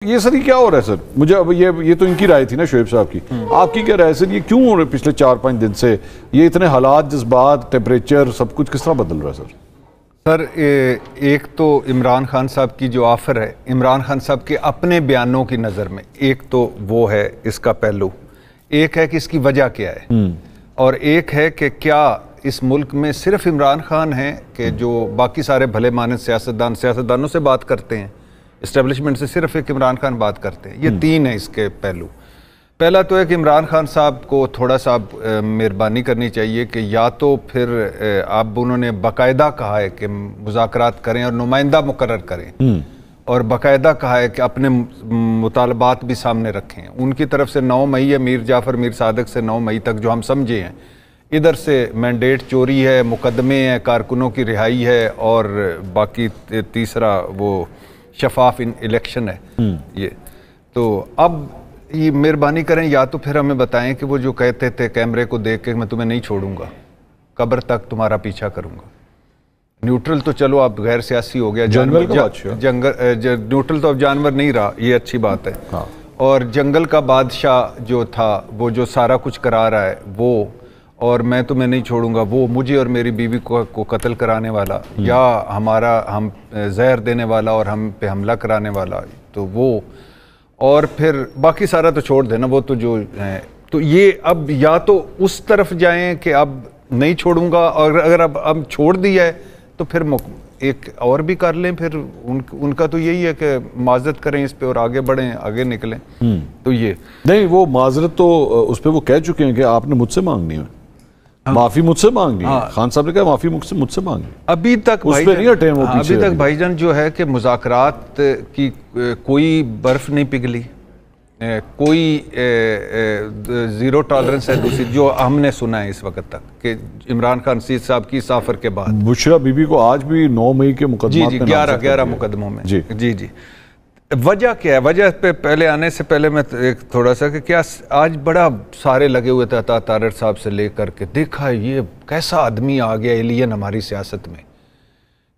یہ سر یہ کیا ہو رہا ہے سر؟ مجھے اب یہ تو ان کی رائے تھی نا شعیب صاحب کی، آپ کی کیا رائے سر؟ یہ کیوں ہو رہا ہے پچھلے 4-5 دن سے یہ اتنے حالات، جذبات، ٹیمپریچر سب کچھ کس طرح بدل رہا ہے سر؟ سر ایک تو عمران خان صاحب کی جو آفر ہے، عمران خان صاحب کے اپنے بیانوں کی نظر میں ایک تو وہ ہے اس کا پہلو، ایک ہے کہ اس کی وجہ کیا ہے، اور ایک ہے کہ کیا اس ملک میں صرف عمران خان ہیں کہ جو باقی سارے بھلے مانند سیاستدانوں سے بات کرتے ہیں، اسٹیبلشمنٹ سے صرف ایک عمران خان بات کرتے ہیں۔ یہ تین ہیں اس کے پہلو۔ پہلا تو ہے کہ عمران خان صاحب کو تھوڑا سا مہربانی کرنی چاہیے کہ یا تو پھر اب انہوں نے باقاعدہ کہا ہے کہ مذاکرات کریں اور نمائندہ مقرر کریں، اور باقاعدہ کہا ہے کہ اپنے مطالبات بھی سامنے رکھیں۔ ان کی طرف سے 9 مئی ہے، میر جعفر میر صادق سے 9 مئی تک جو ہم سمجھے ہیں، ادھر سے مینڈیٹ چوری ہے، مقدمے ہیں، کارکنوں کی رہائی ہے، اور باقی تیسرا وہ شفاف الیکشن ہے۔ یہ تو اب یہ مہربانی کریں یا تو پھر ہمیں بتائیں کہ وہ جو کہتے تھے کیمرے کو دیکھ کے میں تمہیں نہیں چھوڑوں گا، قبر تک تمہارا پیچھا کروں گا۔ نیوٹرل تو چلو اب غیر سیاسی ہو گیا، نیوٹرل تو اب جانور نہیں رہا، یہ اچھی بات ہے۔ اور جنگل کا بادشاہ جو تھا، وہ جو سارا کچھ کرا رہا ہے وہ، اور میں تمہیں نہیں چھوڑوں گا، وہ مجھے اور میری بیوی کو قتل کرانے والا، یا ہم زہر دینے والا اور ہم پہ حملہ کرانے والا، تو وہ، اور پھر باقی سارا تو چھوڑ دینا، وہ تو جو ہے۔ تو یہ اب یا تو اس طرف جائیں کہ اب نہیں چھوڑوں گا، اور اگر اب چھوڑ دیا ہے تو پھر ایک اور بھی کر لیں، پھر ان کا تو یہی ہے کہ معذرت کریں اس پہ اور آگے بڑھیں، آگے نکلیں۔ تو یہ نہیں، وہ معذرت تو اس پہ وہ کہہ چکے ہیں کہ آپ نے مجھ سے مانگنی ہے، معافی مجھ سے مانگنی ہے۔ خان صاحب نے کہا معافی مجھ سے مانگنی ہے، ابھی تک بھائی جان جو ہے کہ مذاکرات کی کوئی برف نہیں پگھلی، کوئی زیرو ٹالرنس ہے دوسری جو ہم نے سنا ہے اس وقت تک کہ عمران خان صاحب کی اس آفر کے بعد۔ بشرا بی بی کو آج بھی 9 مئی کے مقدمات میں 11 مقدموں میں۔ جی وجہ کیا ہے؟ وجہ پہ پہلے آنے سے پہلے میں ایک تھوڑا سا کہ کیا آج بڑا سارے لگے ہوئے تھے عطا طارر صاحب سے لے کر کے، دیکھا یہ کیسا آدمی آ گیا ایلین ہماری سیاست میں،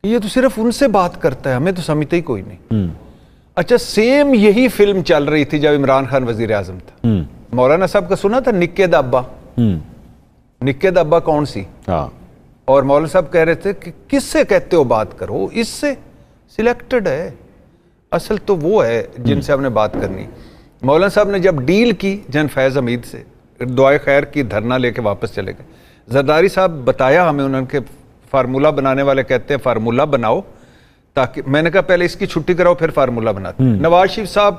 یہ تو صرف ان سے بات کرتا ہے، ہمیں تو سمجھتے ہی کوئی نہیں۔ اچھا، سیم یہی فلم چل رہی تھی جب عمران خان وزیر اعظم تھا۔ مولانا صاحب کا سنا تھا نکے دا ابا؟ نکے دا ابا کون سی؟ اور مولانا صاحب کہہ رہے تھے کہ کس سے کہتے ہو بات کرو، اس سے سلیکٹڈ ہے، اصل تو وہ ہے جن سے ہم نے بات کرنی۔ مولانا صاحب نے جب ڈیل کی جن فیض حمید سے، دعائے خیر کی، دھرنا لے کے واپس چلے گئے۔ زرداری صاحب بتایا ہمیں، انہوں نے فارمولہ بنانے والے کہتے ہیں فارمولہ بناؤ، تاکہ میں نے کہا پہلے اس کی چھٹی کراؤ پھر فارمولہ بناتے ہیں۔ نواز شریف صاحب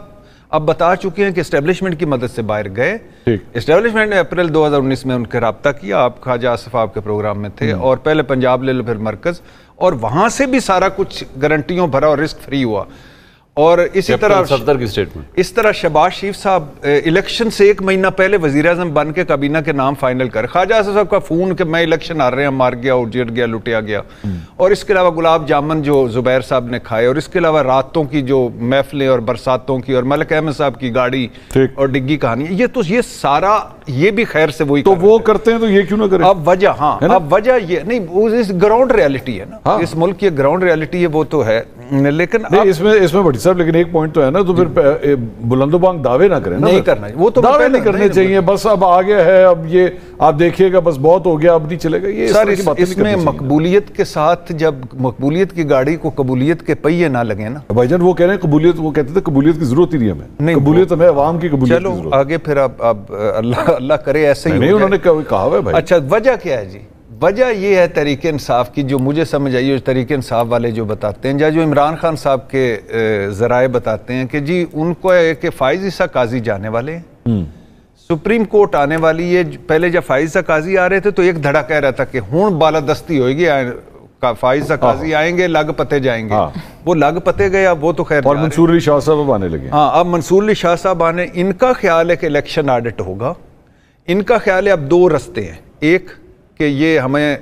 اب بتا چکے ہیں کہ اسٹیبلشمنٹ کی مدد سے باہر گئے، اسٹیبلشمنٹ نے اپریل 2019 میں ان کے رابطہ کیا، آپ خواجہ آصف آپ کے پروگرام میں تھے، اور پہلے پنجاب لے لو پھر مرکز، اور وہاں سے بھی سارا کچھ گارنٹیوں بھرا اور رسک فری ہوا۔ اور اسی طرح اس طرح شہباز شریف صاحب الیکشن سے 1 مہینہ پہلے وزیر اعظم بن کے کابینہ کے نام فائنل کر، خواجہ آصف صاحب کا فون کہ میں الیکشن ہار رہے ہیں، مار گیا، اجڑ گیا، لٹیا گیا، اور اس کے علاوہ گلاب جامن جو زبیر صاحب نے کھائے، اور اس کے علاوہ راتوں کی جو محفلیں اور برساتوں کی، اور ملک احمد صاحب کی گاڑی اور ڈگی کہانی، یہ سارا یہ بھی خیر سے وہی تو وہ کرتے ہیں، تو یہ کیوں نہ کریں؟ اب وجہ اب وجہ یہ نہیں، گراؤنڈ ریالٹی ہے نا، اس ملک کی گراؤنڈ ریالٹی ہے، وہ تو ہے، لیکن اس میں بڑی صاحب لیکن ایک پوائنٹ تو ہے نا، تو پھر بلند و بانگ دعوے نہ کریں، نہیں کرنا، وہ تو دعوے نہیں کرنے چاہیے، بس اب آ گیا ہے، اب یہ آپ دیکھیے گا، بس بہت ہو گیا، اب نہیں چلے گا، یہ اس میں مقبولیت کے ساتھ، جب مقبولیت کی گاڑی کو قبولیت کے پہیے نہ لگے نا بھائی جان، وہ کہہ رہے ہیں قبولیت، وہ کہتے تھے قبولیت کی ضرورت ہی نہیں ہمیں، قبولیت ہمیں عوام کی قبولیت کی ضرورت۔ چلو آگے پھر اب اللہ کرے ایسے ہی نہیں، انہوں نے کہا ہے بھائی۔ اچھا، وجہ کیا ہے جی؟ وجہ یہ ہے تحریک انصاف کی، جو مجھے سمجھ آئی، تحریک انصاف والے جو بتاتے ہیں، جو عمران خان صاحب کے ذرائع بتاتے ہیں کہ جی ان کو ہے کہ فائز عیسیٰ قاضی جانے والے ہیں، سپریم کورٹ آنے والی ہے۔ پہلے جب فائز عیسیٰ قاضی آ رہے تھے تو ایک دھڑا کہہ رہا تھا کہ ہون بالادستی ہوئے گی، فائز عیسیٰ قاضی آئیں گے، لگ پتے جائیں گے، وہ لگ پتے گئے، اب وہ تو خیر، اور منصور علی شاہ صاحب اب آنے لگے۔ اب منصور علی شاہ صاحب آنے، ان کا خیال ہے کہ الیکشن آڈٹ ہوگا، ان کا خیال ہے اب 2 رستے ہیں، ایک کہ یہ ہمیں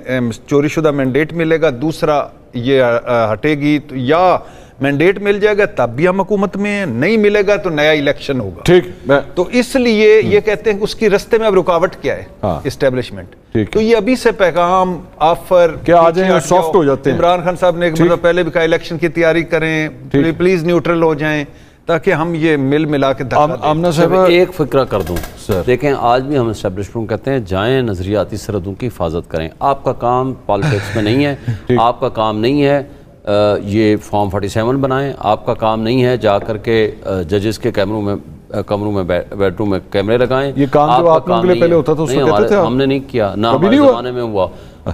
چوری شدہ مینڈیٹ ملے گا، دوسرا یہ ہٹے گی، یا مینڈیٹ مل جائے گا تب بھی ہم حکومت میں ہیں، نہیں ملے گا تو نیا الیکشن ہوگا۔ ٹھیک، تو اس لیے یہ کہتے ہیں کہ اس کی رستے میں اب رکاوٹ کیا ہے، اسٹیبلشمنٹ۔ تو یہ ابھی سے پیغام آفر کیا آ جائیں، سافٹ ہو جاتے ہیں۔ عمران خان صاحب نے ایک مرتبہ پہلے بھی کہا الیکشن کی تیاری کریں، پلیز نیوٹرل ہو جائیں، تاکہ ہم یہ مل ملا کے آمنہ صاحبہ ایک فکرہ کر دوں دیکھیں آج بھی ہم اسٹیبلشمنٹ کہتے ہیں جائیں نظریاتی سرحدوں کی حفاظت کریں. آپ کا کام پالیٹکس میں نہیں ہے, آپ کا کام نہیں ہے یہ فارم 47 بنائیں, آپ کا کام نہیں ہے جا کر کے ججز کے کمروں میں بیڈ روم میں کیمرے لگائیں. یہ کام جو آپ لوگوں کے لیے پہلے ہوتا تھا اس کو کہتے تھے ہم نے نہیں کیا, نہ ہمارے زمانے میں ہوا.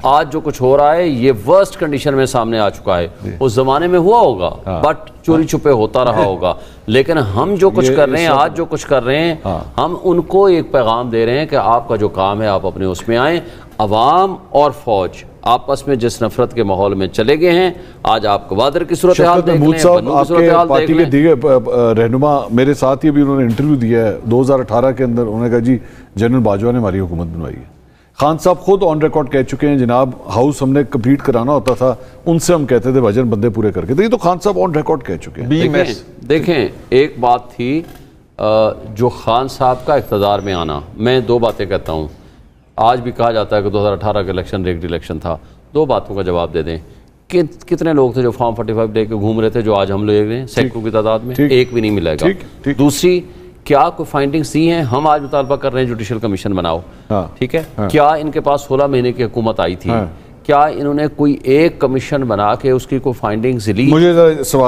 آج جو کچھ ہو رہا ہے یہ ورسٹ کنڈیشن میں سامنے آ چکا ہے. اس زمانے میں ہوا ہوگا بٹ چوری چھپے ہوتا رہا ہوگا, لیکن ہم جو کچھ کر رہے ہیں آج جو کچھ کر رہے ہیں ہم ان کو ایک پیغام دے رہے ہیں کہ آپ کا جو کام ہے آپ اپنے اس میں آئیں. عوام اور فوج آپس میں جس نفرت کے ماحول میں چلے گئے ہیں, آج آپ گوادر کی صورتحال دیکھ لیں, بنو کی صورتحال دیکھ لیں. دیگر رہنما میرے ساتھ ہی ابھی انہوں نے انٹرویو دیا ہے 2018 کے اندر, انہوں نے کہا جی جنرل باجوہ نے ہماری حکومت بنوائی ہے. خان صاحب خود آن ریکارڈ کہہ چکے ہیں جناب ہاؤس ہم نے کمپلیٹ کرانا ہوتا تھا ان سے ہم کہتے تھے بھجن بندے پورے کر کے. دیکھیں تو خان صاحب آن ریکارڈ کہہ چکے ہیں. دیکھیں ایک بات تھی جو خان صاحب کا اقتدار میں آنا, میں دو باتیں کہتا ہوں. آج بھی کہا جاتا ہے کہ 2018 کا الیکشن ریگڈ الیکشن تھا. دو باتوں کا جواب دے دیں. کتنے لوگ تھے جو فارم 45 لے کے گھوم رہے تھے جو آج ہم لوگ دیکھ رہے ہیں سینکڑوں کی تعداد میں, ایک بھی نہیں ملے گا. دوسری کیا کوئی فائنڈنگز دی ہیں؟ ہم آج مطالبہ کر رہے ہیں جوڈیشل کمیشن بناؤ, ٹھیک ہے, کیا ان کے پاس 16 مہینے کی حکومت آئی تھی, کیا انہوں نے کوئی ایک کمیشن بنا کے اس کی کوئی فائنڈنگز لی؟ مجھے سوال